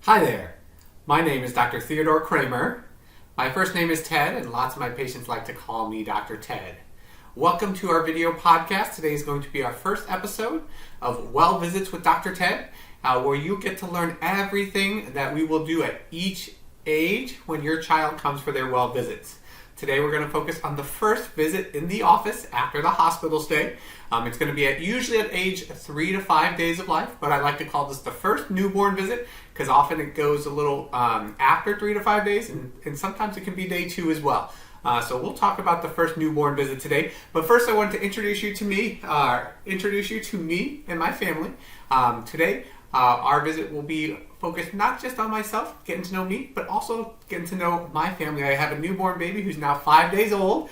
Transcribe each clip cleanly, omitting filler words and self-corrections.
Hi there, my name is Dr. Theodore Kramer. My first name is Ted, and lots of my patients like to call me Dr. Ted. Welcome to our video podcast. Today is going to be our first episode of Well Visits with Dr. Ted, where you get to learn everything that we will do at each age when your child comes for their well visits. Today we're going to focus on the first visit in the office after the hospital stay. It's going to be usually at age 3 to 5 days of life, but I like to call this the first newborn visit because often it goes a little after 3 to 5 days, and sometimes it can be day 2 as well. So we'll talk about the first newborn visit today. But first I wanted to introduce you to me and my family. Today our visit will be focused not just on myself, getting to know me, but also getting to know my family. I have a newborn baby who's now 5 days old.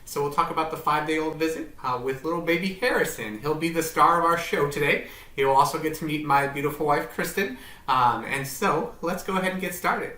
So we'll talk about the 5-day-old visit with little baby Harrison. He'll be the star of our show today. He will also get to meet my beautiful wife, Kristen. And so let's go ahead and get started.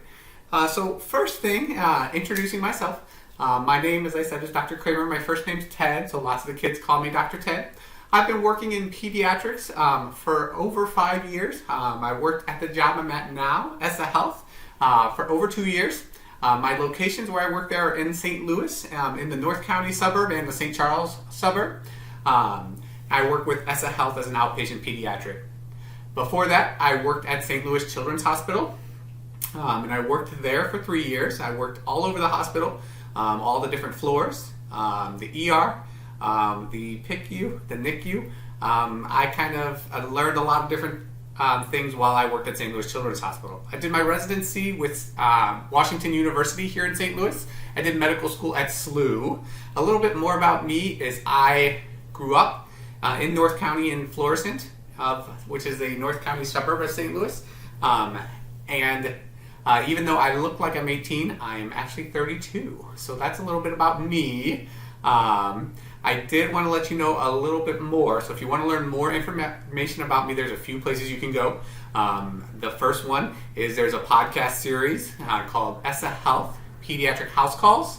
So first thing, introducing myself. My name, as I said, is Dr. Kramer. My first name's Ted, so lots of the kids call me Dr. Ted. I've been working in pediatrics for over 5 years. I worked at the job I'm at now, ESSA Health, for over 2 years. My locations where I work there are in St. Louis, in the North County suburb and the St. Charles suburb. I work with ESSA Health as an outpatient pediatric. Before that, I worked at St. Louis Children's Hospital, and I worked there for 3 years. I worked all over the hospital, all the different floors, the ER, the PICU, the NICU. I learned a lot of different things while I worked at St. Louis Children's Hospital. I did my residency with Washington University here in St. Louis. I did medical school at SLU. A little bit more about me is I grew up in North County in Florissant, which is a North County suburb of St. Louis. And even though I look like I'm 18, I'm actually 32. So that's a little bit about me. I did want to let you know a little bit more. So if you want to learn more information about me, there's a few places you can go. The first one is there's a podcast series called ESSA Health Pediatric House Calls.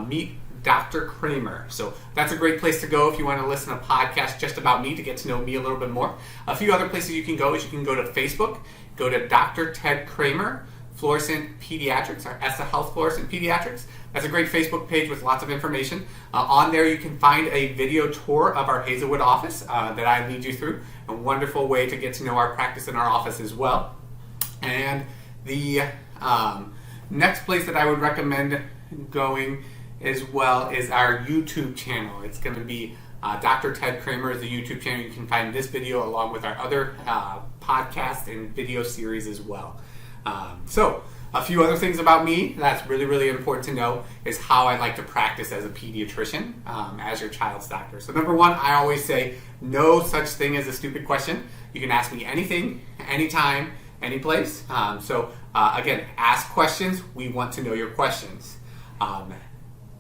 Meet Dr. Kramer. So that's a great place to go if you want to listen to a podcast just about me to get to know me a little bit more. A few other places you can go is you can go to Facebook, go to Dr. Ted Kramer, Florissant Pediatrics, or ESSA Health Florissant Pediatrics. That's a great Facebook page with lots of information. On there you can find a video tour of our Hazelwood office that I lead you through. A wonderful way to get to know our practice in our office as well. And the next place that I would recommend going as well is our YouTube channel. It's going to be Dr. Ted Kramer is the YouTube channel. You can find this video along with our other podcast and video series as well. So a few other things about me that's really, really important to know is how I like to practice as a pediatrician, as your child's doctor. So number one, I always say no such thing as a stupid question. You can ask me anything, anytime, any place. Again, ask questions. We want to know your questions.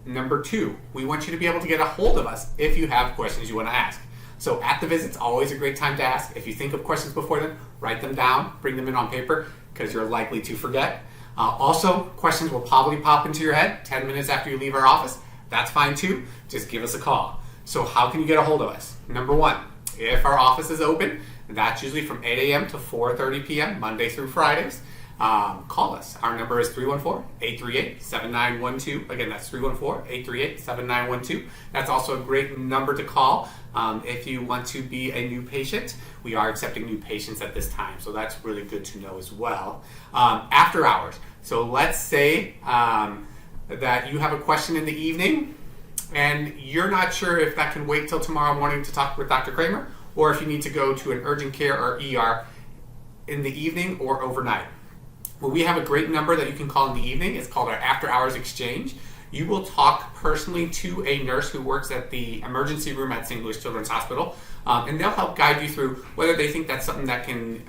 Number two, we want you to be able to get a hold of us if you have questions you want to ask. So at the visit's always a great time to ask. If you think of questions before then, write them down, bring them in on paper, because you're likely to forget. Also, questions will probably pop into your head 10 minutes after you leave our office. That's fine too. Just give us a call. So how can you get a hold of us? Number one, if our office is open, that's usually from 8 a.m. to 4:30 p.m., Monday through Fridays. Call us. Our number is 314-838-7912. Again, that's 314-838-7912. That's also a great number to call if you want to be a new patient. We are accepting new patients at this time, so that's really good to know as well. After hours. So let's say that you have a question in the evening and you're not sure if that can wait till tomorrow morning to talk with Dr. Kramer, or if you need to go to an urgent care or ER in the evening or overnight. Well, we have a great number that you can call in the evening. It's called our After Hours Exchange. You will talk personally to a nurse who works at the emergency room at St. Louis Children's Hospital, and they'll help guide you through whether they think that's something that can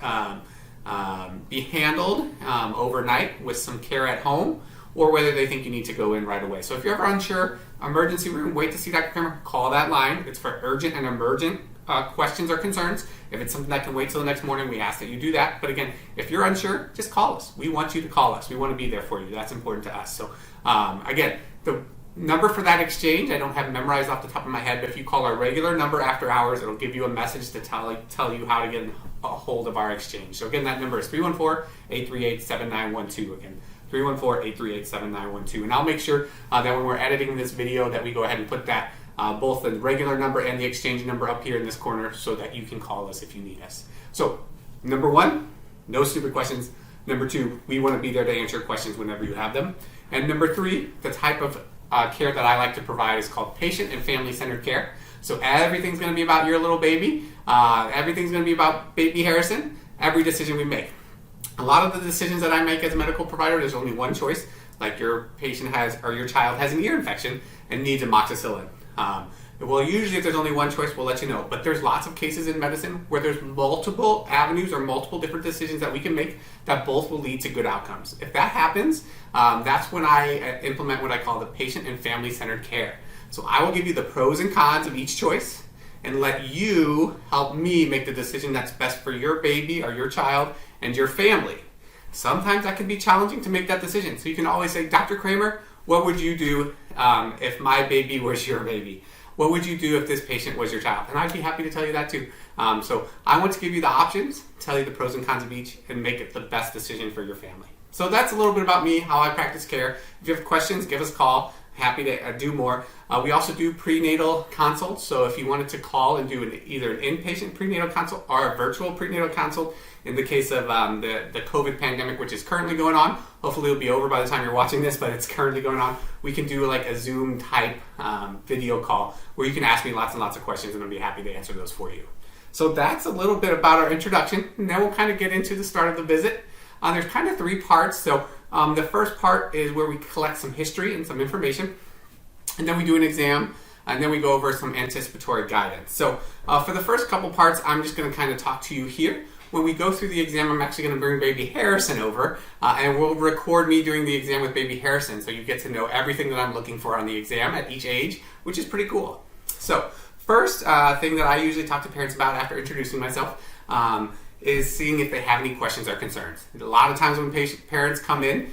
be handled overnight with some care at home, or whether they think you need to go in right away. So if you're ever unsure, emergency room, wait to see Dr. Kramer, call that line. It's for urgent and emergent questions or concerns. If it's something that can wait till the next morning, we ask that you do that. But again, if you're unsure, just call us. We want you to call us. We want to be there for you. That's important to us. So again, the number for that exchange, I don't have memorized off the top of my head, but if you call our regular number after hours, it'll give you a message to tell you how to get a hold of our exchange. So again, that number is 314-838-7912. Again, 314-838-7912. And I'll make sure that when we're editing this video that we go ahead and put that both the regular number and the exchange number up here in this corner so that you can call us if you need us. So, number one, no stupid questions. Number two, we want to be there to answer questions whenever you have them. And number three, the type of care that I like to provide is called patient and family-centered care. So everything's going to be about your little baby. Everything's going to be about baby Harrison. Every decision we make. A lot of the decisions that I make as a medical provider, there's only one choice. Like your patient has, or your child has an ear infection and needs amoxicillin. Well, usually if there's only one choice, we'll let you know. But there's lots of cases in medicine where there's multiple avenues or multiple different decisions that we can make that both will lead to good outcomes. If that happens, that's when I implement what I call the patient and family-centered care. So I will give you the pros and cons of each choice and let you help me make the decision that's best for your baby or your child and your family. Sometimes that can be challenging to make that decision. So you can always say, Dr. Kramer, what would you do if my baby was your baby? What would you do if this patient was your child? And I'd be happy to tell you that too. So I want to give you the options, tell you the pros and cons of each, and make it the best decision for your family. So that's a little bit about me, how I practice care. If you have questions, give us a call. Happy to do more. We also do prenatal consults. So if you wanted to call and do either an inpatient prenatal consult or a virtual prenatal consult, in the case of the COVID pandemic, which is currently going on, hopefully it'll be over by the time you're watching this, but it's currently going on, we can do like a Zoom type video call where you can ask me lots and lots of questions and I'll be happy to answer those for you. So that's a little bit about our introduction, and then we'll kind of get into the start of the visit. There's kind of three parts. So the first part is where we collect some history and some information, and then we do an exam, and then we go over some anticipatory guidance. So for the first couple parts, I'm just going to kind of talk to you here. When we go through the exam, I'm actually going to bring baby Harrison over, and we'll record me doing the exam with baby Harrison, so you get to know everything that I'm looking for on the exam at each age, which is pretty cool. So first thing that I usually talk to parents about after introducing myself is seeing if they have any questions or concerns. A lot of times when parents come in,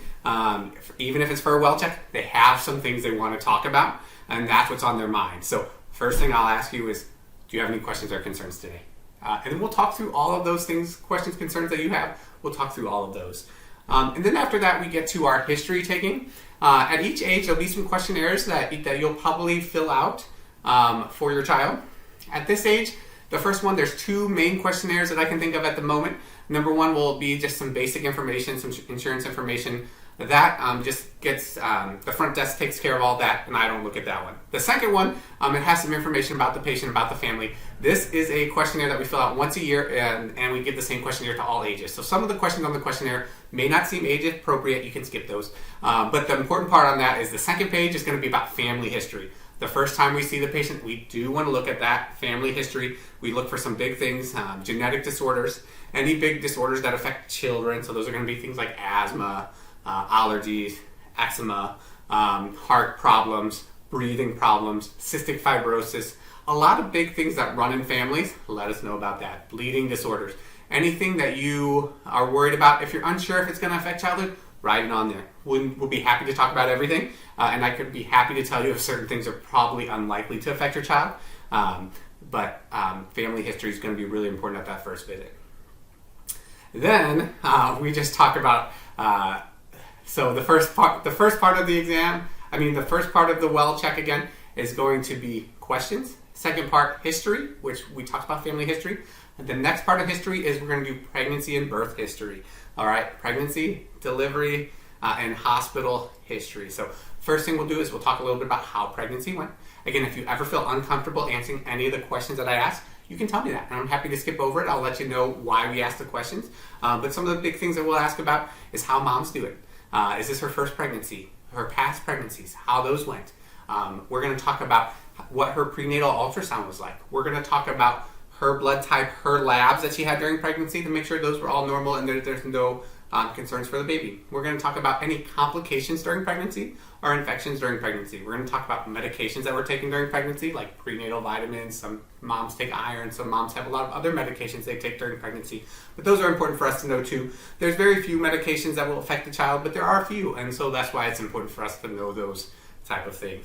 even if it's for a well check, they have some things they want to talk about, and that's what's on their mind. So first thing I'll ask you is, do you have any questions or concerns today? And then we'll talk through all of those things, questions, concerns that you have. We'll talk through all of those. And then after that, we get to our history taking. At each age, there'll be some questionnaires that you'll probably fill out for your child. At this age, the first one, there's two main questionnaires that I can think of at the moment. Number one will be just some basic information, some insurance information. That just gets, the front desk takes care of all that, and I don't look at that one. The second one, it has some information about the patient, about the family. This is a questionnaire that we fill out once a year, and we give the same questionnaire to all ages. So some of the questions on the questionnaire may not seem age appropriate. You can skip those. But the important part on that is the second page is going to be about family history. The first time we see the patient, we do want to look at that family history. We look for some big things, genetic disorders, any big disorders that affect children. So those are going to be things like asthma, allergies, eczema, heart problems, breathing problems, cystic fibrosis, a lot of big things that run in families. Let us know about that. Bleeding disorders, anything that you are worried about. If you're unsure if it's going to affect childhood, write it on there. We'll be happy to talk about everything, and I could be happy to tell you if certain things are probably unlikely to affect your child, but family history is going to be really important at that first visit. Then we just talk about so the first part of the exam, the first part of the well check again is going to be questions. Second part, history, which we talked about family history. And the next part of history is we're going to do pregnancy and birth history. All right, pregnancy, delivery, and hospital history. So first thing we'll do is we'll talk a little bit about how pregnancy went. Again, if you ever feel uncomfortable answering any of the questions that I ask, you can tell me that, and I'm happy to skip over it. I'll let you know why we asked the questions. But some of the big things that we'll ask about is how mom's doing. Is this her first pregnancy? Her past pregnancies, how those went. We're going to talk about what her prenatal ultrasound was like. We're going to talk about her blood type, her labs that she had during pregnancy to make sure those were all normal and there's no concerns for the baby. We're going to talk about any complications during pregnancy or infections during pregnancy. We're going to talk about medications that we're taking during pregnancy, like prenatal vitamins. Some moms take iron. Some moms have a lot of other medications they take during pregnancy. But those are important for us to know too. There's very few medications that will affect the child, but there are a few. And so that's why it's important for us to know those type of things.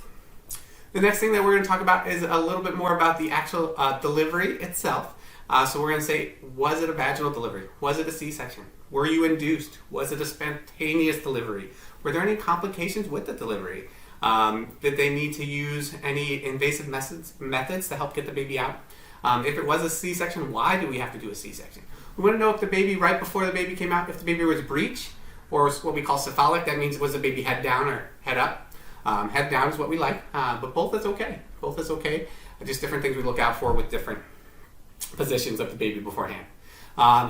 The next thing that we're going to talk about is a little bit more about the actual delivery itself. So we're going to say, was it a vaginal delivery? Was it a C-section? Were you induced? Was it a spontaneous delivery? Were there any complications with the delivery? Did they need to use any invasive methods to help get the baby out? If it was a C-section, why do we have to do a C-section? We want to know if the baby, right before the baby came out, if the baby was breech or what we call cephalic. That means was the baby head down or head up. Head down is what we like, but both is okay. Both is okay. Just different things we look out for with different positions of the baby beforehand.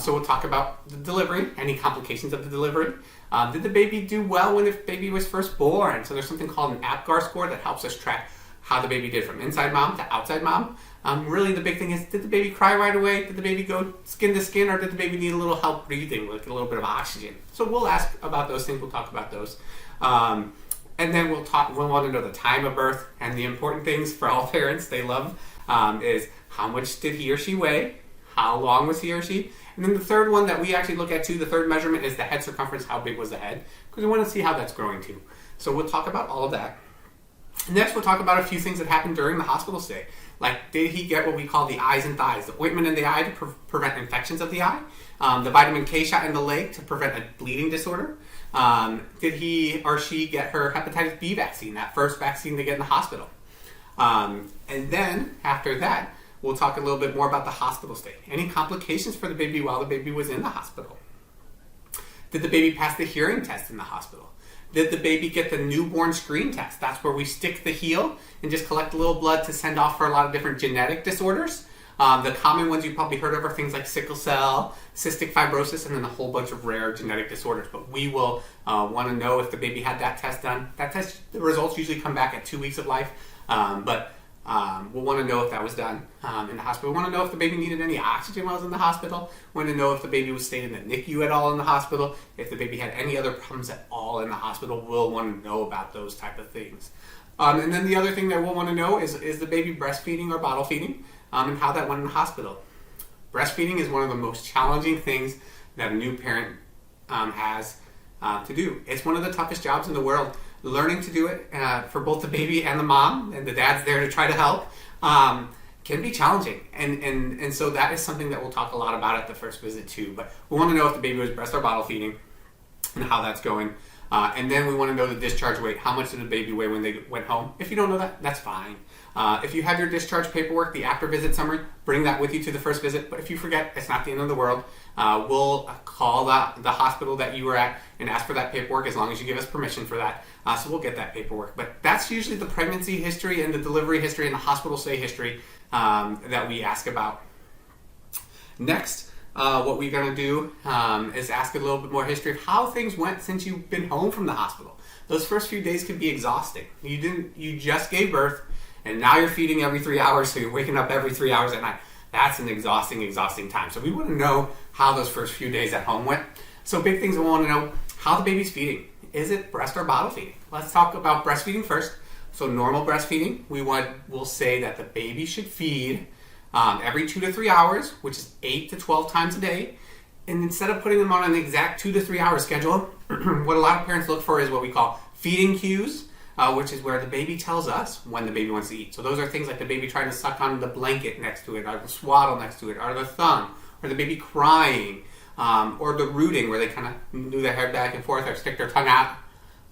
So we'll talk about the delivery, any complications of the delivery. Did the baby do well when the baby was first born? So there's something called an APGAR score that helps us track how the baby did from inside mom to outside mom. Really the big thing is, did the baby cry right away? Did the baby go skin to skin, or did the baby need a little help breathing, like a little bit of oxygen? So we'll ask about those things, we'll talk about those. And then we'll want to know the time of birth, and the important things for all parents they love is how much did he or she weigh, how long was he or she, and then the third one that we actually look at too, the third measurement is the head circumference, how big was the head, because we want to see how that's growing too. So we'll talk about all of that. Next we'll talk about a few things that happened during the hospital stay, like did he get what we call the eyes and thighs, the ointment in the eye to prevent infections of the eye, the vitamin K shot in the leg to prevent a bleeding disorder. Did he or she get her hepatitis B vaccine, that first vaccine they get in the hospital? And then, after that, we'll talk a little bit more about the hospital stay. Any complications for the baby while the baby was in the hospital? Did the baby pass the hearing test in the hospital? Did the baby get the newborn screen test? That's where we stick the heel and just collect a little blood to send off for a lot of different genetic disorders. The common ones you've probably heard of are things like sickle cell, cystic fibrosis, and then a whole bunch of rare genetic disorders. But we will want to know if the baby had that test done. That test, the results usually come back at 2 weeks of life. But we'll want to know if that was done in the hospital. We want to know if the baby needed any oxygen while it was in the hospital. We want to know if the baby was staying in the NICU at all in the hospital. If the baby had any other problems at all in the hospital, we'll want to know about those type of things. And then the other thing that we'll want to know is the baby breastfeeding or bottle feeding, and how that went in the hospital. Breastfeeding is one of the most challenging things that a new parent has to do. It's one of the toughest jobs in the world. Learning to do it for both the baby and the mom, and the dad's there to try to help, can be challenging. And so that is something that we'll talk a lot about at the first visit too. But we want to know if the baby was breast or bottle feeding and how that's going. And then we want to know the discharge weight. How much did the baby weigh when they went home? If you don't know that, that's fine. If you have your discharge paperwork, the after visit summary, bring that with you to the first visit. But if you forget, it's not the end of the world. We'll call the hospital that you were at and ask for that paperwork as long as you give us permission for that. So we'll get that paperwork. But that's usually the pregnancy history and the delivery history and the hospital stay history that we ask about. Next, what we're going to do is ask a little bit more history of how things went since you've been home from the hospital. Those first few days can be exhausting. You just gave birth, and now you're feeding every 3 hours, so you're waking up every 3 hours at night. That's an exhausting time. So we want to know how those first few days at home went. So big things we want to know: how the baby's feeding. Is it breast or bottle feeding? Let's talk about breastfeeding first. So normal breastfeeding, we'll say that the baby should feed every 2 to 3 hours, which is 8 to 12 times a day. And instead of putting them on an exact 2 to 3 hour schedule, what a lot of parents look for is what we call feeding cues, which is where the baby tells us when the baby wants to eat. So those are things like the baby trying to suck on the blanket next to it, or the swaddle next to it, or the thumb, or the baby crying, or the rooting where they kind of move their head back and forth or stick their tongue out.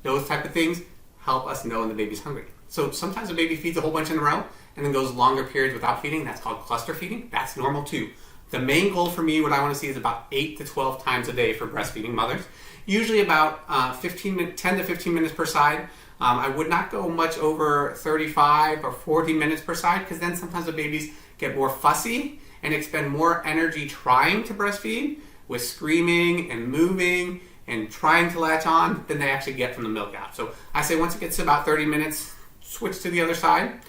Those type of things help us know when the baby's hungry. So sometimes the baby feeds a whole bunch in a row and then goes longer periods without feeding. That's called cluster feeding. That's normal too. The main goal for me, what I want to see, is about 8 to 12 times a day for breastfeeding mothers. Usually about 10 to 15 minutes per side. I would not go much over 35 or 40 minutes per side, because then sometimes the babies get more fussy and expend more energy trying to breastfeed with screaming and moving and trying to latch on than they actually get from the milk out. So I say once it gets to about 30 minutes, switch to the other side,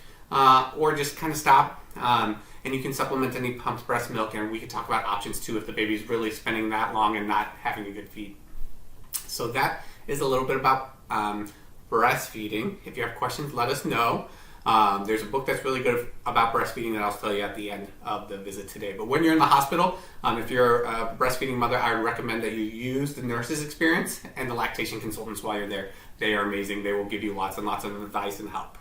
or just kind of stop. And you can supplement any pumped breast milk, and we can talk about options too if the baby's really spending that long and not having a good feed. So that is a little bit about breastfeeding. If you have questions, let us know. There's a book that's really good about breastfeeding that I'll tell you at the end of the visit today. But when you're in the hospital, if you're a breastfeeding mother, I would recommend that you use the nurse's experience and the lactation consultants while you're there. They are amazing. They will give you lots and lots of advice and help.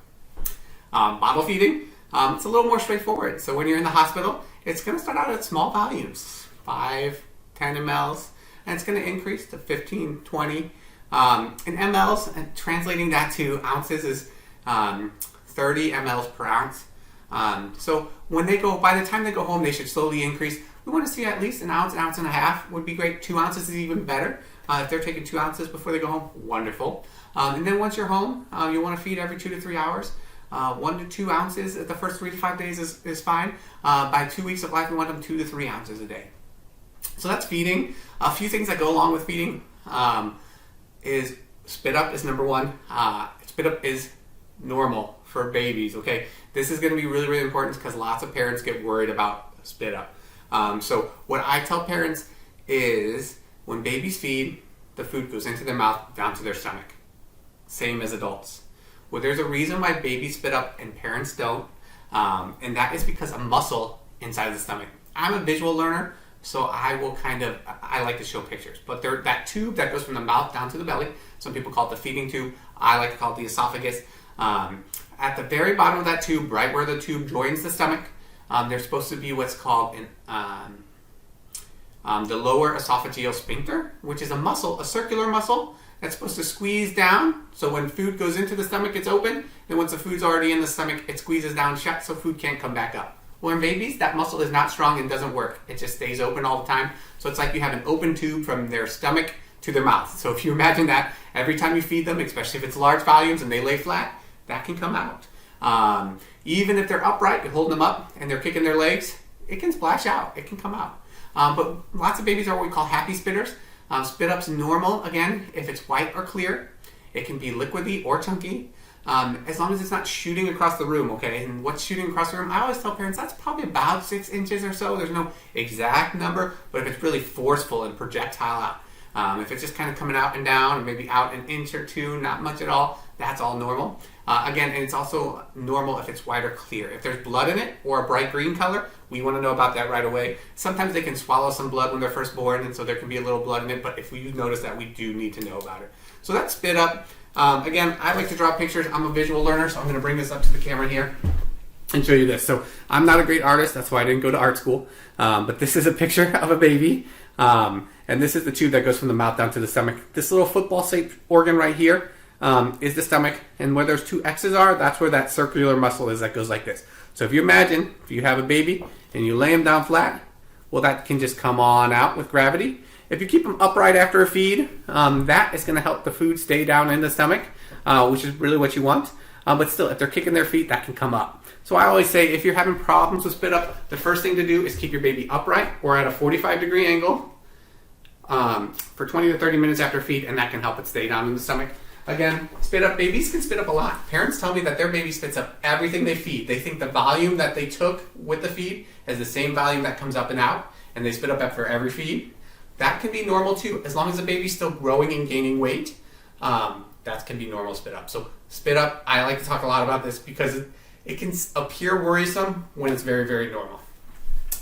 Bottle feeding, it's a little more straightforward. So when you're in the hospital, it's going to start out at small volumes, 5, 10 mLs, and it's going to increase to 15, 20. In mLs, and translating that to ounces is 30 mLs per ounce. So when by the time they go home, they should slowly increase. We want to see at least an ounce and a half would be great. 2 ounces is even better. If they're taking 2 ounces before they go home, wonderful. And then once you're home, you want to feed every 2 to 3 hours. 1 to 2 ounces at the first 3 to 5 days is fine. By 2 weeks of life, we want them 2 to 3 ounces a day. So that's feeding. A few things that go along with feeding is spit up is number one. Spit up is normal for babies, okay? This is going to be really, really important because lots of parents get worried about spit up. So what I tell parents is when babies feed, the food goes into their mouth, down to their stomach. Same as adults. Well, there's a reason why babies spit up and parents don't, and that is because of muscle inside the stomach. I'm a visual learner, so I like to show pictures. But that tube that goes from the mouth down to the belly, some people call it the feeding tube, I like to call it the esophagus. At the very bottom of that tube, right where the tube joins the stomach, there's supposed to be what's called the lower esophageal sphincter, which is a circular muscle that's supposed to squeeze down. So when food goes into the stomach, it's open. And once the food's already in the stomach, it squeezes down shut so food can't come back up. Well, in babies, that muscle is not strong and doesn't work. It just stays open all the time. So it's like you have an open tube from their stomach to their mouth. So if you imagine that, every time you feed them, especially if it's large volumes and they lay flat, that can come out. Even if they're upright, you're holding them up and they're kicking their legs, it can splash out. It can come out. But lots of babies are what we call happy spitters. Spit up's normal, again, if it's white or clear. It can be liquidy or chunky, as long as it's not shooting across the room, okay? And what's shooting across the room? I always tell parents that's probably about 6 inches or so. There's no exact number, but if it's really forceful and projectile out. If it's just kind of coming out and down, or maybe out an inch or two, not much at all, that's all normal. Again, and it's also normal if it's white or clear. If there's blood in it or a bright green color, we want to know about that right away. Sometimes they can swallow some blood when they're first born, and so there can be a little blood in it, but if we notice that, we do need to know about it. So that's spit up. Again, I like to draw pictures. I'm a visual learner, so I'm going to bring this up to the camera here and show you this. So I'm not a great artist, that's why I didn't go to art school, but this is a picture of a baby, and this is the tube that goes from the mouth down to the stomach. This little football-shaped organ right here is the stomach, and where those 2 X's are, that's where that circular muscle is that goes like this. So if you imagine, if you have a baby and you lay them down flat, well, that can just come on out with gravity. If you keep them upright after a feed, that is going to help the food stay down in the stomach, which is really what you want. But still, if they're kicking their feet, that can come up. So I always say, if you're having problems with spit up, the first thing to do is keep your baby upright or at a 45-degree angle for 20 to 30 minutes after feed, and that can help it stay down in the stomach. Again, spit up, babies can spit up a lot. Parents tell me that their baby spits up everything they feed. They think the volume that they took with the feed is the same volume that comes up and out, and they spit up after every feed. That can be normal too, as long as the baby's still growing and gaining weight. That can be normal spit up. So spit up, I like to talk a lot about this because it can appear worrisome when it's very, very normal.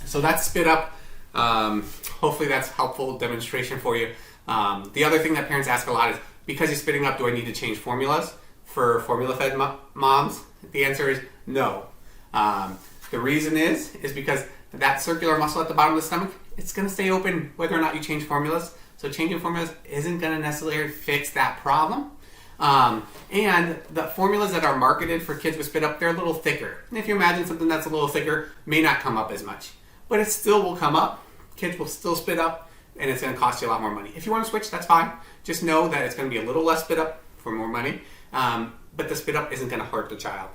So that's spit up. Hopefully that's helpful demonstration for you. The other thing that parents ask a lot is, because you're spitting up, do I need to change formulas for formula-fed moms? The answer is no. The reason is because that circular muscle at the bottom of the stomach, it's going to stay open whether or not you change formulas. So changing formulas isn't going to necessarily fix that problem. And the formulas that are marketed for kids with spit up, they're a little thicker. And if you imagine something that's a little thicker, may not come up as much. But it still will come up. Kids will still spit up, and it's going to cost you a lot more money. If you want to switch, that's fine. Just know that it's going to be a little less spit up for more money. But the spit up isn't going to hurt the child.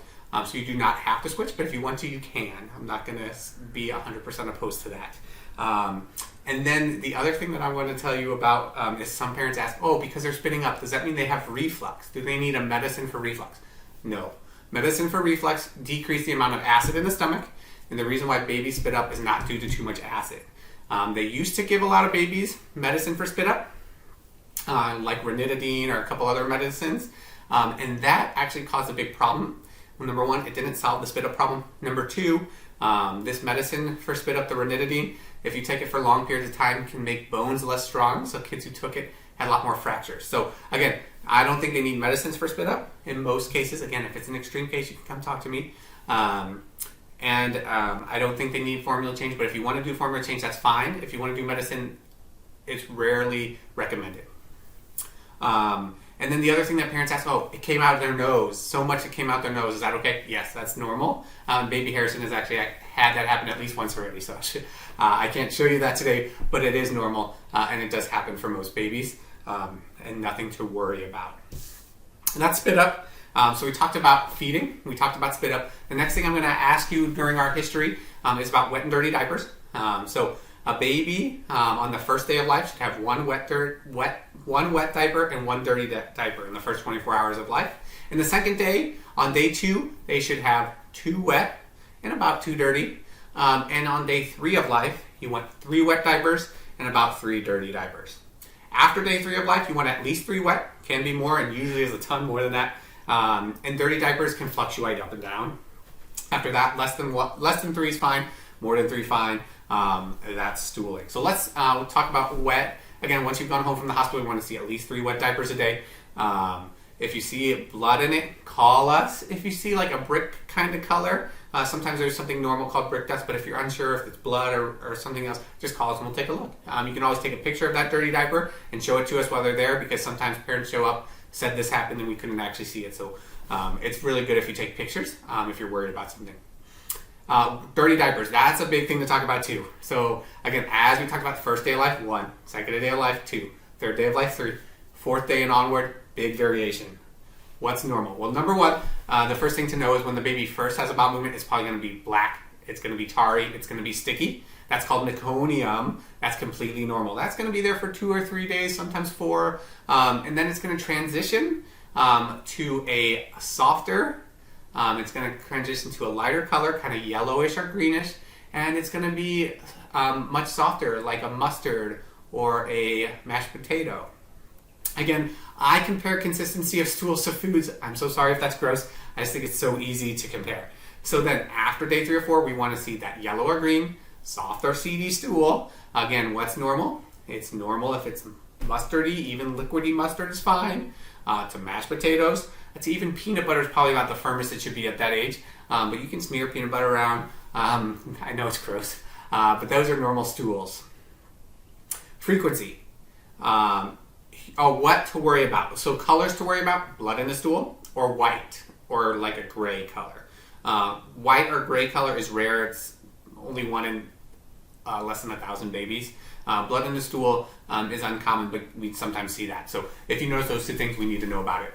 So you do not have to switch, but if you want to, you can. I'm not going to be 100% opposed to that. And then the other thing that I want to tell you about is some parents ask, because they're spitting up, does that mean they have reflux? Do they need a medicine for reflux? No. Medicine for reflux decrease the amount of acid in the stomach, and the reason why babies spit up is not due to too much acid. They used to give a lot of babies medicine for spit up, like ranitidine or a couple other medicines, and that actually caused a big problem. Well, number one, it didn't solve the spit up problem. Number two, this medicine for spit up, the ranitidine, if you take it for long periods of time, can make bones less strong. So kids who took it had a lot more fractures. So again, I don't think they need medicines for spit up. In most cases, again, if it's an extreme case, you can come talk to me. I don't think they need formula change, but if you want to do formula change, that's fine. If you want to do medicine, it's rarely recommended. And then the other thing that parents ask, it came out of their nose. So much it came out their nose. Is that okay? Yes, that's normal. Baby Harrison has actually had that happen at least once already. So I can't show you that today, but it is normal. And it does happen for most babies. And nothing to worry about. And that's spit up. So we talked about feeding. We talked about spit up. The next thing I'm going to ask you during our history is about wet and dirty diapers. So a baby on the first day of life should have one wet diaper and one dirty diaper in the first 24 hours of life. And the second day, on day 2, they should have 2 wet and about 2 dirty. And on day 3 of life, you want 3 wet diapers and about 3 dirty diapers. After day 3 of life, you want at least 3 wet, can be more, and usually is a ton more than that. And dirty diapers can fluctuate up and down. After that, less than 3 is fine, more than 3 fine. That's stooling. So let's we'll talk about wet. Again, once you've gone home from the hospital, you want to see at least 3 wet diapers a day. If you see blood in it, call us. If you see like a brick kind of color, sometimes there's something normal called brick dust, but if you're unsure if it's blood or something else, just call us and we'll take a look. You can always take a picture of that dirty diaper and show it to us while they're there, because sometimes parents show up, said this happened, and we couldn't actually see it. So it's really good if you take pictures if you're worried about something. Dirty diapers, that's a big thing to talk about too. So again, as we talked about, the first day of life, 1, second day of life, 2, third day of life, 3, fourth day and onward, big variation. What's normal? Well, number 1, the first thing to know is when the baby first has a bowel movement, it's probably going to be black, it's going to be tarry, it's going to be sticky. That's called meconium. That's completely normal. That's going to be there for 2 or 3 days, sometimes 4, and then it's going to transition to a softer. It's going to transition to a lighter color, kind of yellowish or greenish, and it's going to be much softer, like a mustard or a mashed potato. Again, I compare consistency of stools to foods. I'm so sorry if that's gross. I just think it's so easy to compare. So then after day 3 or 4, we want to see that yellow or green, soft or seedy stool. Again, what's normal? It's normal if it's mustardy, even liquidy mustard is fine. To mashed potatoes. To even peanut butter is probably about the firmest it should be at that age. But you can smear peanut butter around. I know it's gross. But those are normal stools. Frequency. What to worry about. So colors to worry about, blood in the stool or white or like a gray color. White or gray color is rare. It's only 1 in less than 1,000 babies. Blood in the stool is uncommon, but we sometimes see that. So if you notice those 2 things, we need to know about it.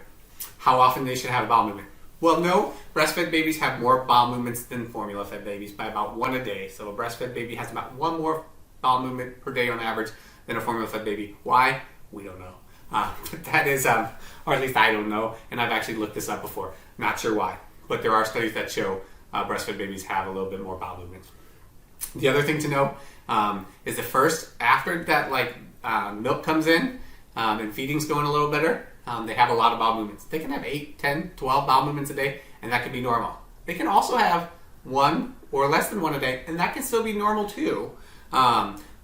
How often they should have a bowel movement? Well, no, breastfed babies have more bowel movements than formula-fed babies by about 1 a day. So a breastfed baby has about 1 more bowel movement per day on average than a formula-fed baby. Why? We don't know. But that is, or at least I don't know, and I've actually looked this up before. Not sure why, but there are studies that show breastfed babies have a little bit more bowel movements. The other thing to know is after that milk comes in and feeding's going a little better, they have a lot of bowel movements. They can have 8, 10, 12 bowel movements a day, and that can be normal. They can also have 1 or less than 1 a day, and that can still be normal too.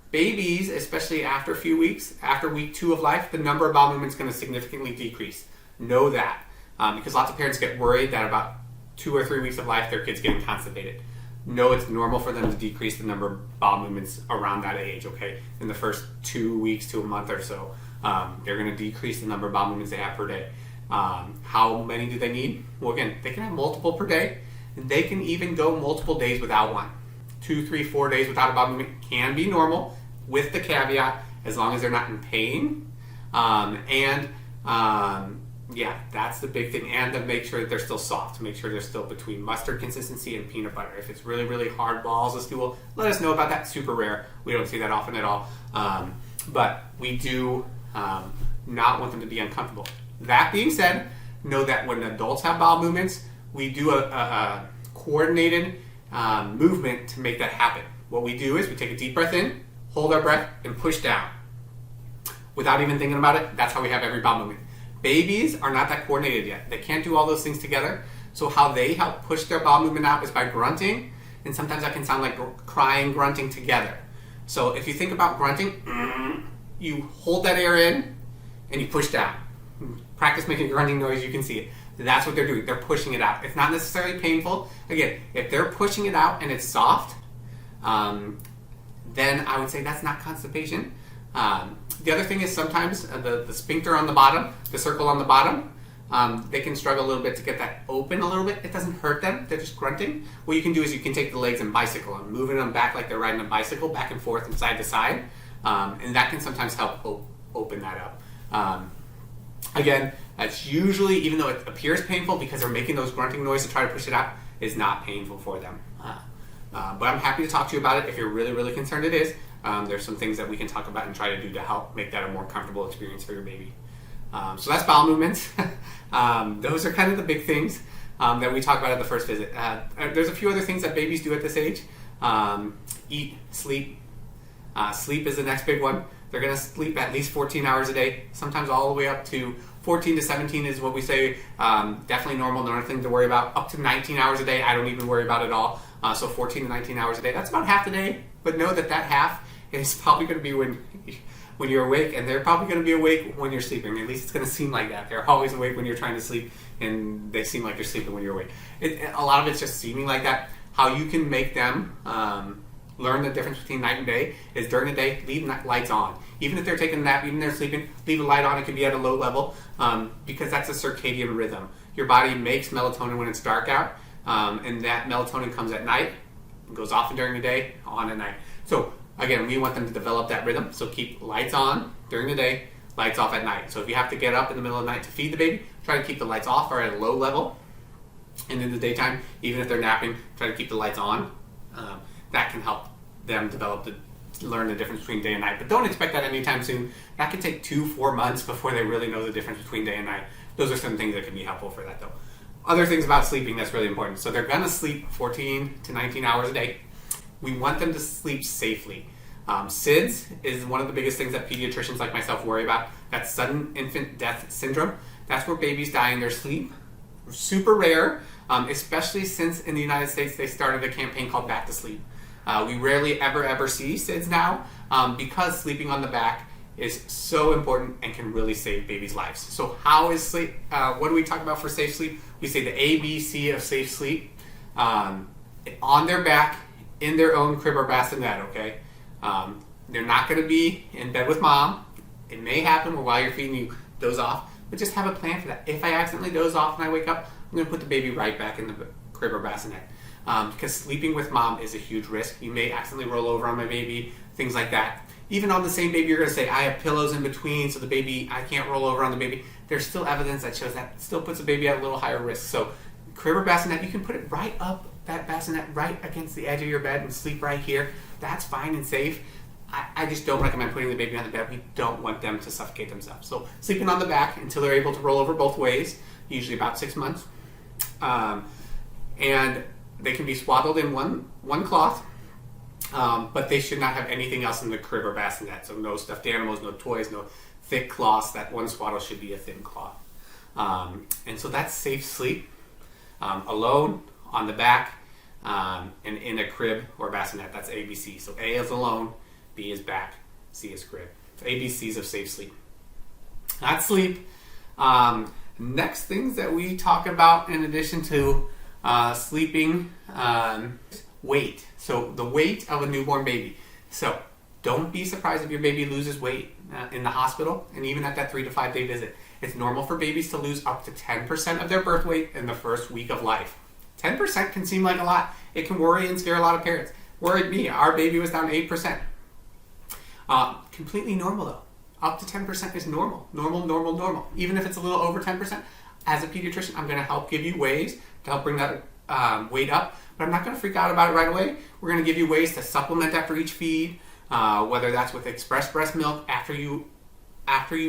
Babies, especially after a few weeks, after week 2 of life, the number of bowel movements is going to significantly decrease. Know that. Because lots of parents get worried that about 2 or 3 weeks of life, their kid's getting constipated. No, it's normal for them to decrease the number of bowel movements around that age, okay? In the first 2 weeks to a month or so, they're going to decrease the number of bowel movements they have per day. How many do they need? Well, again, they can have multiple per day, and they can even go multiple days without one. 2, 3, 4 days without a bowel movement can be normal, with the caveat, as long as they're not in pain. Yeah, that's the big thing. And to make sure that they're still soft, to make sure they're still between mustard consistency and peanut butter. If it's really, really hard balls of stool, let us know about that. Super rare. We don't see that often at all. But we do not want them to be uncomfortable. That being said, know that when adults have bowel movements, we do a coordinated movement to make that happen. What we do is we take a deep breath in, hold our breath, and push down. Without even thinking about it, that's how we have every bowel movement. Babies are not that coordinated yet. They can't do all those things together. So how they help push their bowel movement out is by grunting, and sometimes that can sound like crying, grunting together. So if you think about grunting, you hold that air in, and you push down. Practice making a grunting noise, you can see it. That's what they're doing. They're pushing it out. It's not necessarily painful. Again, if they're pushing it out and it's soft, then I would say that's not constipation. The other thing is sometimes the sphincter on the bottom, the circle on the bottom, they can struggle a little bit to get that open a little bit. It doesn't hurt them. They're just grunting. What you can do is you can take the legs and bicycle them, moving them back like they're riding a bicycle, back and forth and side to side. And that can sometimes help open that up. Again, that's usually, even though it appears painful because they're making those grunting noises to try to push it out, is not painful for them. But I'm happy to talk to you about it if you're really, really concerned it is. There's some things that we can talk about and try to do to help make that a more comfortable experience for your baby. So that's bowel movements. Those are kind of the big things that we talk about at the first visit. There's a few other things that babies do at this age. Eat, sleep. Sleep is the next big one. They're going to sleep at least 14 hours a day, sometimes all the way up to 14 to 17 is what we say. Definitely normal, nothing to worry about. Up to 19 hours a day, I don't even worry about at all. So 14 to 19 hours a day, that's about half the day. But know that half is probably going to be when you're awake, and they're probably going to be awake when you're sleeping. At least it's going to seem like that. They're always awake when you're trying to sleep, and they seem like you're sleeping when you're awake. A lot of it's just seeming like that. How you can make them learn the difference between night and day is during the day, leave lights on. Even if they're taking a nap, even if they're sleeping, leave a light on. It can be at a low level because that's a circadian rhythm. Your body makes melatonin when it's dark out, and that melatonin comes at night, goes off during the day, on at night. So again, we want them to develop that rhythm. So keep lights on during the day, lights off at night. So if you have to get up in the middle of the night to feed the baby, try to keep the lights off or at a low level. And in the daytime, even if they're napping, try to keep the lights on. That can help them learn the difference between day and night. But don't expect that anytime soon. That could take 2-4 months before they really know the difference between day and night. Those are some things that can be helpful for that though. Other things about sleeping that's really important. So they're going to sleep 14 to 19 hours a day. We want them to sleep safely. SIDS is one of the biggest things that pediatricians like myself worry about. That's sudden infant death syndrome. That's where babies die in their sleep. Super rare, especially since in the United States they started a campaign called Back to Sleep. We rarely ever see SIDS now because sleeping on the back is so important and can really save babies' lives. So how is sleep? What do we talk about for safe sleep? We say the ABC of safe sleep. On their back, in their own crib or bassinet, okay? They're not going to be in bed with mom. It may happen while you're feeding, you doze off, but just have a plan for that. If I accidentally doze off and I wake up, I'm going to put the baby right back in the crib or bassinet. Because sleeping with mom is a huge risk. You may accidentally roll over on my baby, things like that. Even on the same baby, you're going to say, I have pillows in between, so the baby, I can't roll over on the baby. There's still evidence that shows that still puts the baby at a little higher risk. So crib or bassinet, you can put it right up that bassinet right against the edge of your bed and sleep right here. That's fine and safe. I just don't recommend putting the baby on the bed. We don't want them to suffocate themselves. So sleeping on the back until they're able to roll over both ways, usually about 6 months. And they can be swaddled in one cloth, but they should not have anything else in the crib or bassinet. So no stuffed animals, no toys, no thick cloths. That one swaddle should be a thin cloth. And so that's safe sleep. Alone, on the back, and in a crib or bassinet. That's ABC. So A is alone, B is back, C is crib. So ABCs of safe sleep. That's sleep. Next things that we talk about in addition to sleeping, weight. So the weight of a newborn baby. So don't be surprised if your baby loses weight in the hospital and even at that 3 to 5 day visit. It's normal for babies to lose up to 10% of their birth weight in the first week of life. 10% can seem like a lot. It can worry and scare a lot of parents. Worried me. Our baby was down 8%. Completely normal though. Up to 10% is normal. Normal. Even if it's a little over 10%, as a pediatrician, I'm going to help give you ways to help bring that weight up. But I'm not going to freak out about it right away. We're going to give you ways to supplement after each feed, whether that's with express breast milk after you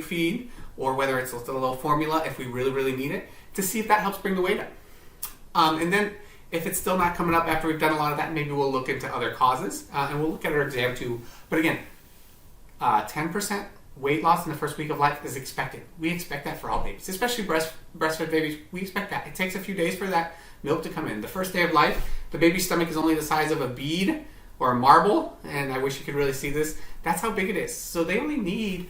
feed, or whether it's with a little formula if we really need it, to see if that helps bring the weight up. And then if it's still not coming up after we've done a lot of that, maybe we'll look into other causes, and we'll look at our exam too. But again, 10% weight loss in the first week of life is expected. We expect that for all babies, especially breastfed babies. We expect that. It takes a few days for that milk to come in. The first day of life, the baby's stomach is only the size of a bead or a marble, and I wish you could really see this. That's how big it is. So they only need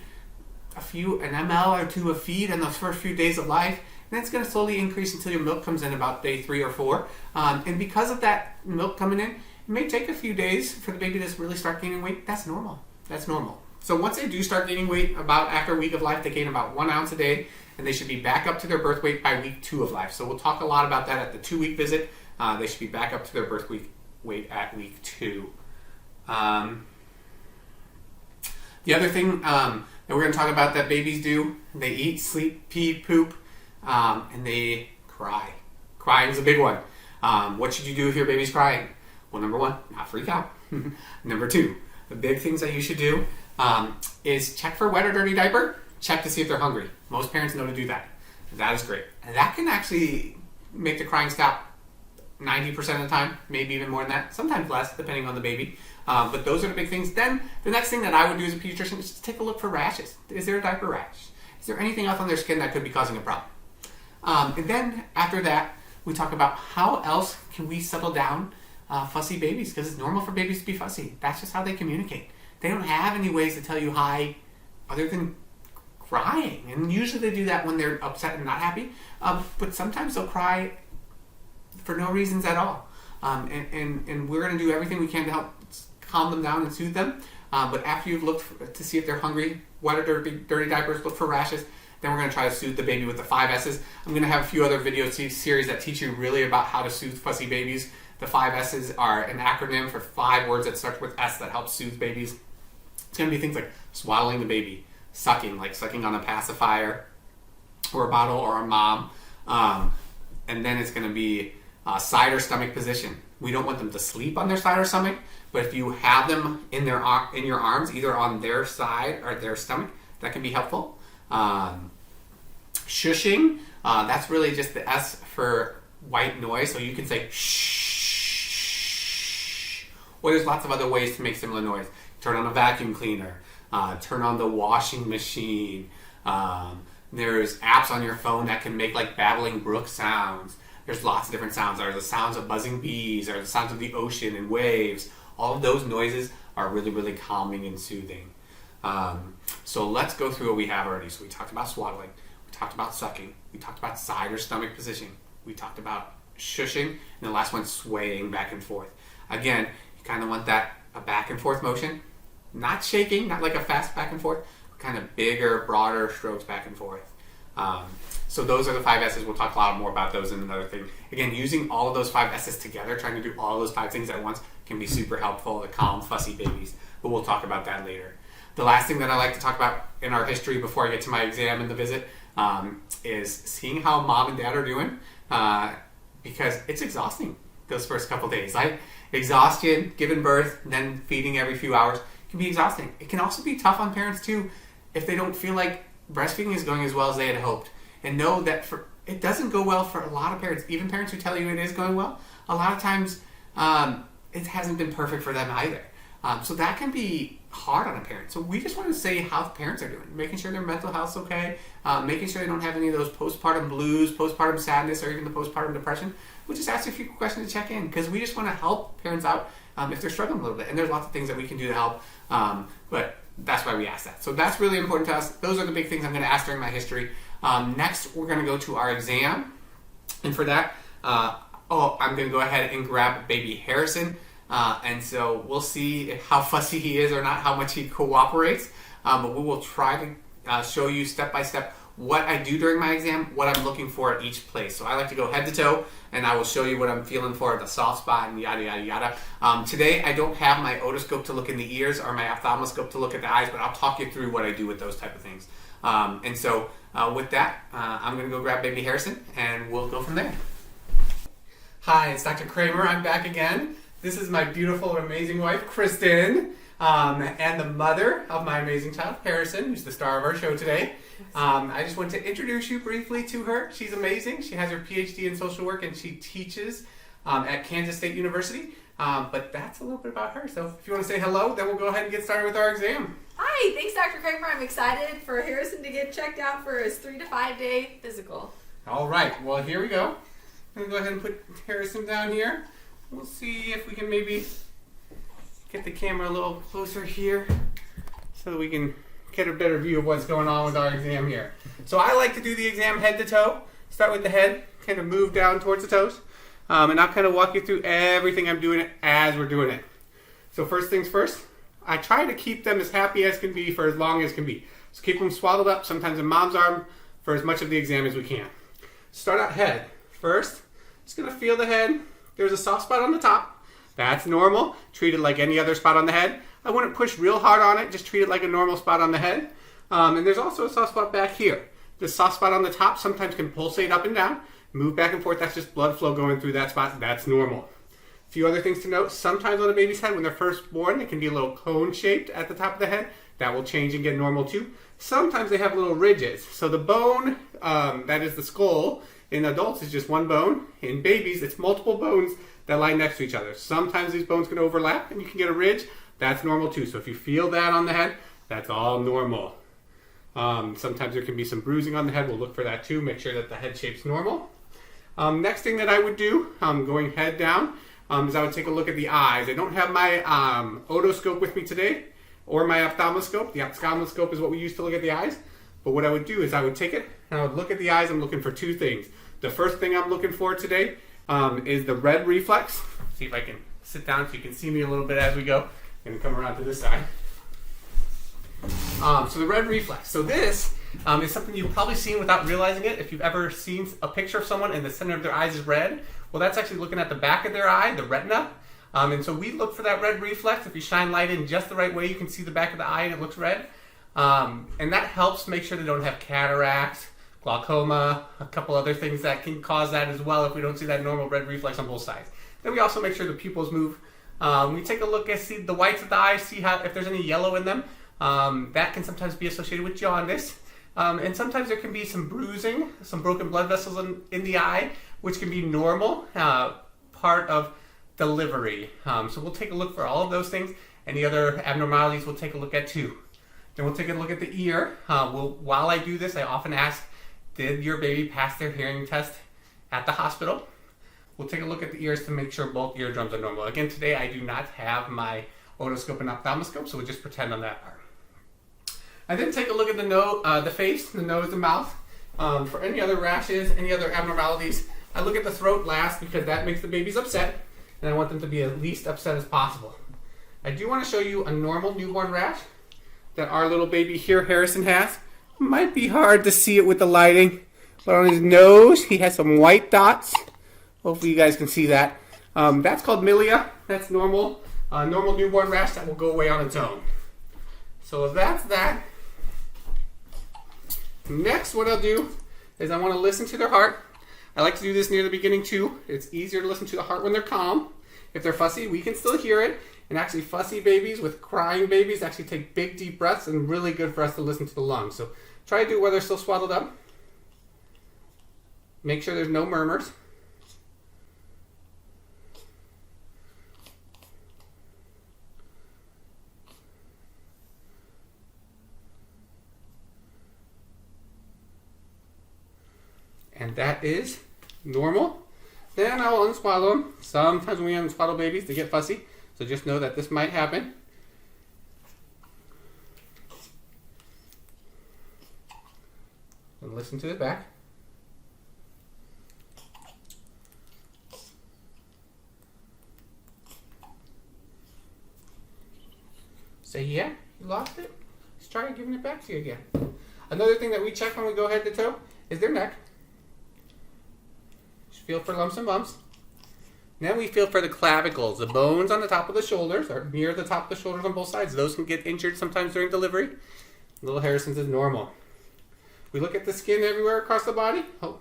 an ml or two of feed in those first few days of life. And then it's going to slowly increase until your milk comes in about day 3 or 4. And because of that milk coming in, it may take a few days for the baby to really start gaining weight. That's normal. That's normal. So once they do start gaining weight, about after a week of life, they gain about 1 ounce a day, and they should be back up to their birth weight by week 2 of life. So we'll talk a lot about that at the 2-week visit. They should be back up to their birth weight at week 2. The other thing that we're going to talk about that babies do, they eat, sleep, pee, poop, and they cry. Crying is a big one. What should you do if your baby's crying? Well, number 1, not freak out. Number 2, the big things that you should do is check for wet or dirty diaper. Check to see if they're hungry. Most parents know to do that. That is great. And that can actually make the crying stop 90% of the time, maybe even more than that, sometimes less, depending on the baby. But those are the big things. Then the next thing that I would do as a pediatrician is just take a look for rashes. Is there a diaper rash? Is there anything else on their skin that could be causing a problem? And then after that, we talk about how else can we settle down fussy babies, because it's normal for babies to be fussy. That's just how they communicate. They don't have any ways to tell you hi other than crying. And usually they do that when they're upset and not happy. But sometimes they'll cry for no reasons at all. And we're going to do everything we can to help calm them down and soothe them. But after you've looked to see if they're hungry, wet or dirty diapers, look for rashes, then we're going to try to soothe the baby with the 5 S's. I'm going to have a few other video series that teach you really about how to soothe fussy babies. The 5 S's are an acronym for 5 words that start with S that help soothe babies. It's going to be things like swallowing the baby, sucking, like sucking on a pacifier or a bottle or a mom. And then it's going to be side or stomach position. We don't want them to sleep on their side or stomach, but if you have them in your arms, either on their side or their stomach, that can be helpful. Shushing, that's really just the S for white noise, so you can say shh, or there's lots of other ways to make similar noise. Turn on a vacuum cleaner, turn on the washing machine. There's apps on your phone that can make like babbling brook sounds. There's lots of different sounds. There's the sounds of buzzing bees, there's the sounds of the ocean and waves. All of those noises are really, really calming and soothing. So let's go through what we have already. So we talked about swaddling, we talked about sucking, we talked about side or stomach position, we talked about shushing, and the last one, swaying back and forth. Again, you kind of want that a back and forth motion, not shaking, not like a fast back and forth, but kind of bigger, broader strokes back and forth. So those are the 5 S's. We'll talk a lot more about those in another thing. Again, using all of those 5 S's together, trying to do all of those 5 things at once can be super helpful to calm fussy babies, but we'll talk about that later. The last thing that I like to talk about in our history before I get to my exam and the visit is seeing how mom and dad are doing, because it's exhausting those first couple days. Like exhaustion, giving birth, and then feeding every few hours can be exhausting. It can also be tough on parents too if they don't feel like breastfeeding is going as well as they had hoped. And know that it doesn't go well for a lot of parents, even parents who tell you it is going well. A lot of times it hasn't been perfect for them either. So that can be hard on a parent. So we just want to say how the parents are doing, making sure their mental health's okay, making sure they don't have any of those postpartum blues, postpartum sadness, or even the postpartum depression. We'll just ask you a few questions to check in, because we just want to help parents out if they're struggling a little bit. And there's lots of things that we can do to help, but that's why we ask that. So that's really important to us. Those are the big things I'm going to ask during my history. Next, we're going to go to our exam. And for that, I'm going to go ahead and grab baby Harrison. And so we'll see how fussy he is or not, how much he cooperates. But we will try to show you step by step what I do during my exam, what I'm looking for at each place. So I like to go head to toe, and I will show you what I'm feeling for, the soft spot, and yada, yada, yada. Today, I don't have my otoscope to look in the ears or my ophthalmoscope to look at the eyes, but I'll talk you through what I do with those type of things. And so with that, I'm going to go grab baby Harrison, and we'll go from there. Hi, it's Dr. Kramer. I'm back again. This is my beautiful and amazing wife, Kristen, and the mother of my amazing child, Harrison, who's the star of our show today. I just want to introduce you briefly to her. She's amazing. She has her PhD in social work, and she teaches at Kansas State University. But that's a little bit about her. So if you want to say hello, then we'll go ahead and get started with our exam. Hi, thanks Dr. Kramer. I'm excited for Harrison to get checked out for his 3 to 5 day physical. All right, well here we go. I'm going to go ahead and put Harrison down here. We'll see if we can maybe get the camera a little closer here so that we can get a better view of what's going on with our exam here. So I like to do the exam head to toe. Start with the head, kind of move down towards the toes. And I'll kind of walk you through everything I'm doing as we're doing it. So first things first, I try to keep them as happy as can be for as long as can be. So keep them swaddled up, sometimes in mom's arm, for as much of the exam as we can. Start out head. First, just going to feel the head. There's a soft spot on the top. That's normal. Treat it like any other spot on the head. I wouldn't push real hard on it. Just treat it like a normal spot on the head. And there's also a soft spot back here. The soft spot on the top sometimes can pulsate up and down. Move back and forth. That's just blood flow going through that spot. That's normal. A few other things to note. Sometimes on a baby's head, when they're first born, it can be a little cone-shaped at the top of the head. That will change and get normal too. Sometimes they have little ridges. So the bone, that is the skull, in adults is just one bone. In babies, it's multiple bones that lie next to each other. Sometimes these bones can overlap and you can get a ridge. That's normal too. So if you feel that on the head, that's all normal. Sometimes there can be some bruising on the head. We'll look for that too. Make sure that the head shape's normal. Next thing that I would do, going head down, is I would take a look at the eyes. I don't have my otoscope with me today, or my ophthalmoscope. The ophthalmoscope is what we use to look at the eyes. But what I would do is I would take it and I would look at the eyes. I'm looking for two things. The first thing I'm looking for today is the red reflex. See if I can sit down so you can see me a little bit as we go. I'm going to come around to this side. So the red reflex. So this is something you've probably seen without realizing it. If you've ever seen a picture of someone and the center of their eyes is red, well, that's actually looking at the back of their eye, the retina. And so we look for that red reflex. If you shine light in just the right way, you can see the back of the eye and it looks red. And that helps make sure they don't have cataracts, glaucoma, a couple other things that can cause that as well if we don't see that normal red reflex on both sides. Then we also make sure the pupils move. We take a look at see the whites of the eye, see how if there's any yellow in them. That can sometimes be associated with jaundice. And sometimes there can be some bruising, some broken blood vessels in the eye, which can be normal, part of delivery. So we'll take a look for all of those things. Any other abnormalities we'll take a look at too. Then we'll take a look at the ear. While I do this, I often ask, did your baby pass their hearing test at the hospital? We'll take a look at the ears to make sure both eardrums are normal. Again, today I do not have my otoscope and ophthalmoscope, so we'll just pretend on that part. I then take a look at the face, the nose, the mouth. For any other rashes, any other abnormalities, I look at the throat last because that makes the babies upset, and I want them to be as least upset as possible. I do want to show you a normal newborn rash that our little baby here, Harrison, has. Might be hard to see it with the lighting, but on his nose, he has some white dots. Hopefully you guys can see that. That's called milia. That's normal. Normal newborn rash that will go away on its own. So that's that. Next, what I'll do is I want to listen to their heart. I like to do this near the beginning too. It's easier to listen to the heart when they're calm. If they're fussy, we can still hear it. And actually, fussy babies with crying babies actually take big, deep breaths, and really good for us to listen to the lungs. So try to do it while they're still swaddled up. Make sure there's no murmurs. And that is normal. Then I will unswaddle them. Sometimes when we unswaddle babies, they get fussy. So just know that this might happen. And listen to the back. Say, yeah, you lost it? Let's try giving it back to you again. Another thing that we check when we go head to toe is their neck. Just feel for lumps and bumps. Then we feel for the clavicles, the bones on the top of the shoulders, or near the top of the shoulders on both sides. Those can get injured sometimes during delivery. Little Harrison's is normal. We look at the skin everywhere across the body. Oh.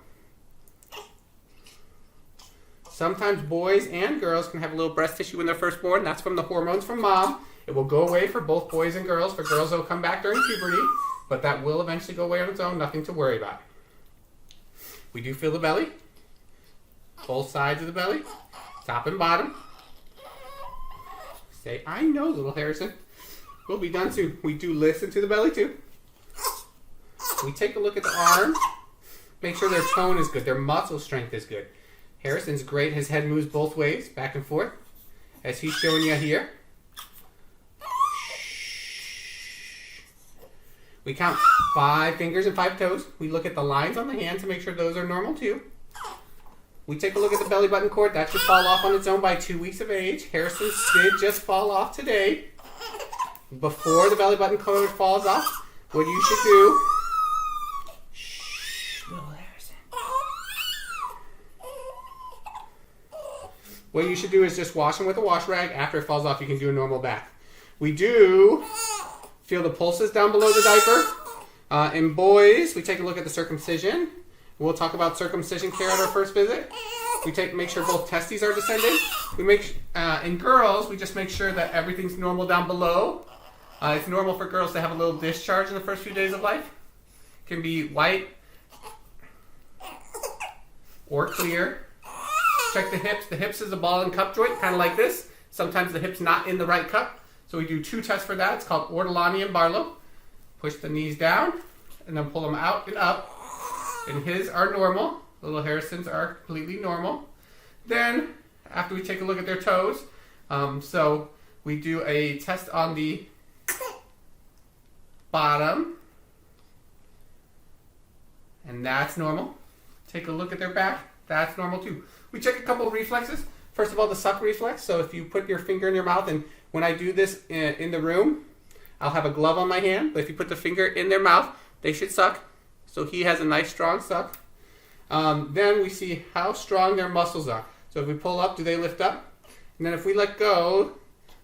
Sometimes boys and girls can have a little breast tissue when they're first born. That's from the hormones from mom. It will go away for both boys and girls. For girls, it will come back during puberty, but that will eventually go away on its own. Nothing to worry about. We do feel the belly. Both sides of the belly. Top and bottom. Say, I know, little Harrison. We'll be done soon. We do listen to the belly too. We take a look at the arms. Make sure their tone is good. Their muscle strength is good. Harrison's great. His head moves both ways, back and forth, as he's showing you here. We count 5 fingers and 5 toes. We look at the lines on the hand to make sure those are normal too. We take a look at the belly button cord. That should fall off on its own by 2 weeks of age. Harrison's did just fall off today. Before the belly button cord falls off, what you should do... Shh, little Harrison. What you should do is just wash him with a wash rag. After it falls off, you can do a normal bath. We do feel the pulses down below the diaper. In boys, we take a look at the circumcision. We'll talk about circumcision care at our first visit. We make sure both testes are descending. In girls, we just make sure that everything's normal down below. It's normal for girls to have a little discharge in the first few days of life. It can be white or clear. Check the hips. The hips is a ball and cup joint, kind of like this. Sometimes the hip's not in the right cup. So we do 2 tests for that. It's called Ortolani and Barlow. Push the knees down and then pull them out and up. And his are normal. Little Harrison's are completely normal. Then, after we take a look at their toes, so we do a test on the bottom. And that's normal. Take a look at their back. That's normal too. We check a couple of reflexes. First of all, the suck reflex. So if you put your finger in your mouth, and when I do this in the room, I'll have a glove on my hand. But if you put the finger in their mouth, they should suck. So he has a nice strong suck. Then we see how strong their muscles are. So if we pull up, do they lift up? And then if we let go,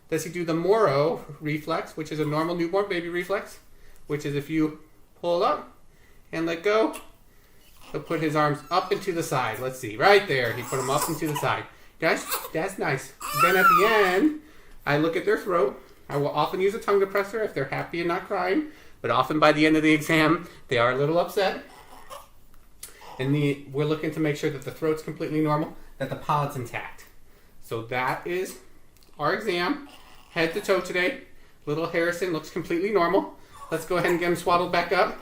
does he do the Moro reflex, which is a normal newborn baby reflex, which is if you pull up and let go, he'll put his arms up and to the side. Let's see, right there. He put them up and to the side. That's nice. Then at the end, I look at their throat. I will often use a tongue depressor if they're happy and not crying. But often by the end of the exam, they are a little upset. And we're looking to make sure that the throat's completely normal, that the palate intact. So that is our exam, head to toe today. Little Harrison looks completely normal. Let's go ahead and get him swaddled back up.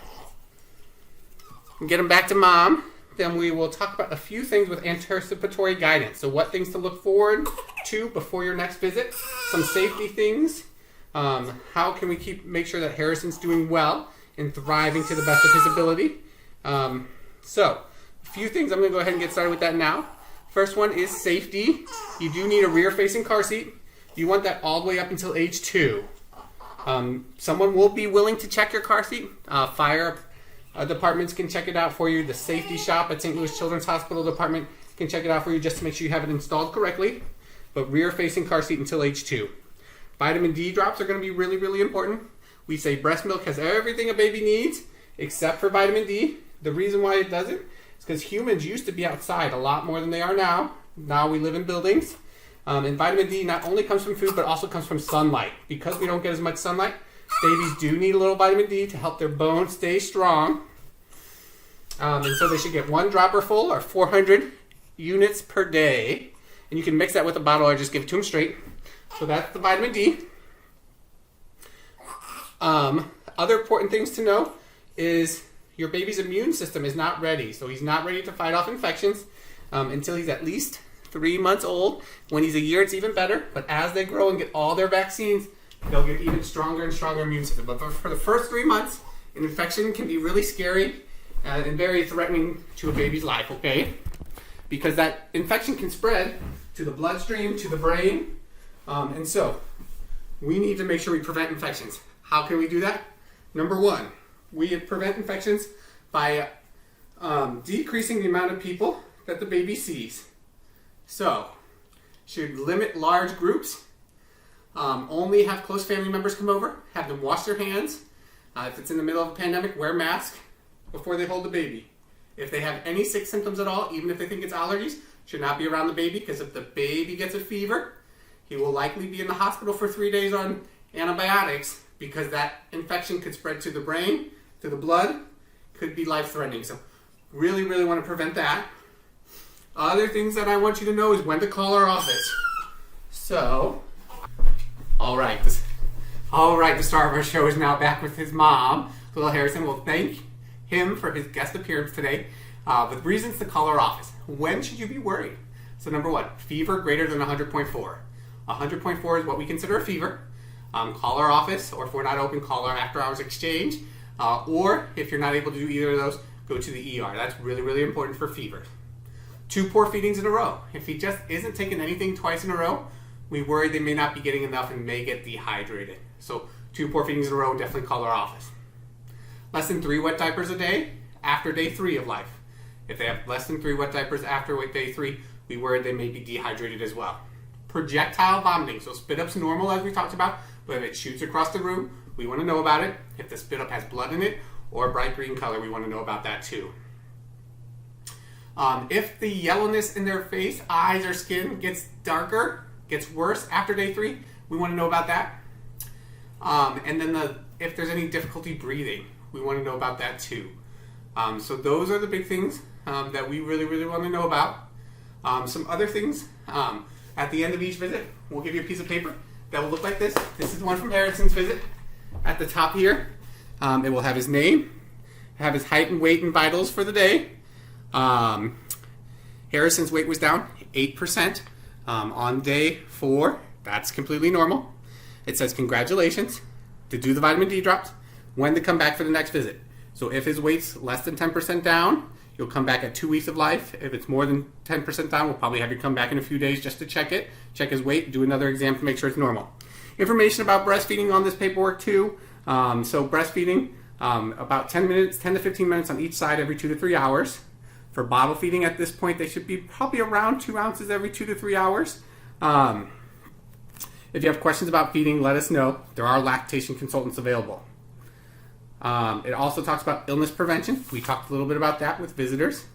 And get him back to mom. Then we will talk about a few things with anticipatory guidance. So what things to look forward to before your next visit. Some safety things. How can we make sure that Harrison's doing well and thriving to the best of his ability? So, a few things. I'm going to go ahead and get started with that now. First one is safety. You do need a rear-facing car seat. You want that all the way up until age 2. Someone will be willing to check your car seat. Fire departments can check it out for you. The safety shop at St. Louis Children's Hospital department can check it out for you just to make sure you have it installed correctly. But rear-facing car seat until age 2. Vitamin D drops are going to be really, really important. We say breast milk has everything a baby needs except for vitamin D. The reason why it doesn't is because humans used to be outside a lot more than they are now. Now we live in buildings. And vitamin D not only comes from food but also comes from sunlight. Because we don't get as much sunlight, babies do need a little vitamin D to help their bones stay strong. And so they should get 1 dropper full or 400 units per day. And you can mix that with a bottle or just give it to them straight. So that's the vitamin D. Other important things to know is your baby's immune system is not ready. So he's not ready to fight off infections until he's at least 3 months old. When he's a year, it's even better. But as they grow and get all their vaccines, they'll get even stronger and stronger immune system. But for the first 3 months, an infection can be really scary and very threatening to a baby's life, okay? Because that infection can spread to the bloodstream, to the brain. And so, we need to make sure we prevent infections. How can we do that? Number 1, we prevent infections by decreasing the amount of people that the baby sees. So, should limit large groups. Only have close family members come over. Have them wash their hands. If it's in the middle of a pandemic, wear a mask before they hold the baby. If they have any sick symptoms at all, even if they think it's allergies, should not be around the baby, because if the baby gets a fever, he will likely be in the hospital for 3 days on antibiotics, because that infection could spread to the brain, to the blood, could be life-threatening. So really, really want to prevent that. Other things that I want you to know is when to call our office. So, all right, the star of our show is now back with his mom. Little Harrison will thank him for his guest appearance today with reasons to call our office. When should you be worried? So number 1, fever greater than 100.4. 100.4 is what we consider a fever. Call our office, or if we're not open, call our after-hours exchange. Or if you're not able to do either of those, go to the ER. That's really, really important for fever. 2 poor feedings in a row. If he just isn't taking anything twice in a row, we worry they may not be getting enough and may get dehydrated. So 2 poor feedings in a row, definitely call our office. Less than 3 wet diapers a day after day 3 of life. If they have less than 3 wet diapers after day 3, we worry they may be dehydrated as well. Projectile vomiting, so spit up's normal as we talked about, but if it shoots across the room, we want to know about it. If the spit up has blood in it or a bright green color, we want to know about that too. If the yellowness in their face, eyes, or skin gets darker, gets worse after day 3, we want to know about that. And then if there's any difficulty breathing, we want to know about that too. So those are the big things that we really, really want to know about. Some other things, at the end of each visit, we'll give you a piece of paper that will look like this. This is the one from Harrison's visit. At the top here, it will have his name, have his height and weight and vitals for the day. Harrison's weight was down 8% on day 4. That's completely normal. It says congratulations, to do the vitamin D drops, when to come back for the next visit. So if his weight's less than 10% down, you'll come back at 2 weeks of life. If it's more than 10% down, we'll probably have you come back in a few days just to check it, check his weight, do another exam to make sure it's normal. Information about breastfeeding on this paperwork too. So breastfeeding, about 10 to 15 minutes on each side every 2 to 3 hours. For bottle feeding at this point, they should be probably around 2 ounces every 2 to 3 hours. If you have questions about feeding, let us know. There are lactation consultants available. It also talks about illness prevention. We talked a little bit about that with visitors.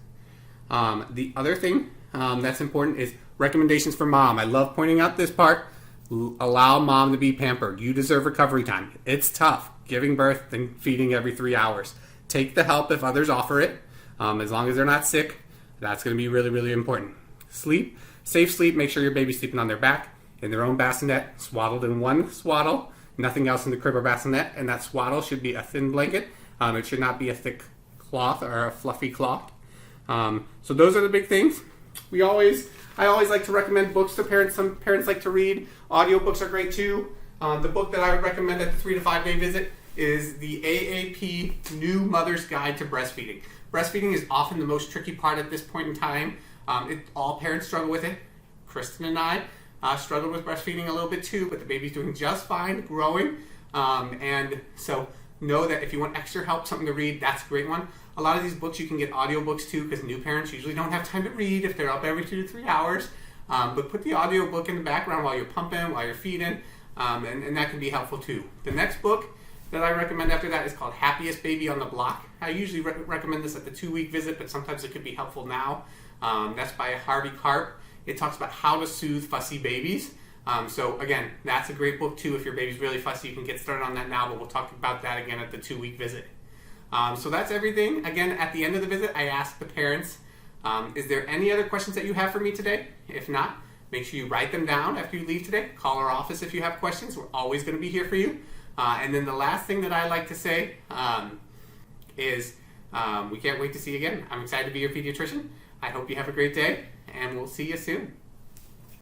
The other thing that's important is recommendations for mom. I love pointing out this part. Allow mom to be pampered. You deserve recovery time. It's tough giving birth and feeding every 3 hours. Take the help if others offer it. As long as they're not sick, that's going to be really, really important. Sleep. Safe sleep. Make sure your baby's sleeping on their back, in their own bassinet, swaddled in one swaddle. Nothing else in the crib or bassinet, and that swaddle should be a thin blanket. It should not be a thick cloth or a fluffy cloth. So those are the big things. I always like to recommend books to parents. Some parents like to read. Audiobooks are great too. The book that I would recommend at the 3 to 5 day visit is the AAP New Mother's Guide to Breastfeeding. Breastfeeding is often the most tricky part at this point in time. All parents struggle with it. Kristen and I struggled with breastfeeding a little bit too, but the baby's doing just fine, growing. And so know that if you want extra help, something to read, that's a great one. A lot of these books you can get audiobooks too, because new parents usually don't have time to read if they're up every 2 to 3 hours. But put the audiobook in the background while you're pumping, while you're feeding, and that can be helpful too. The next book that I recommend after that is called Happiest Baby on the Block. I usually recommend this at the 2-week visit, but sometimes it could be helpful now. That's by Harvey Karp. It talks about how to soothe fussy babies. So again, that's a great book too. If your baby's really fussy, you can get started on that now, but we'll talk about that again at the 2-week visit. So that's everything. Again, at the end of the visit, I ask the parents, is there any other questions that you have for me today? If not, make sure you write them down after you leave today. Call our office if you have questions. We're always going to be here for you. And then the last thing that I like to say is we can't wait to see you again. I'm excited to be your pediatrician. I hope you have a great day, and we'll see you soon.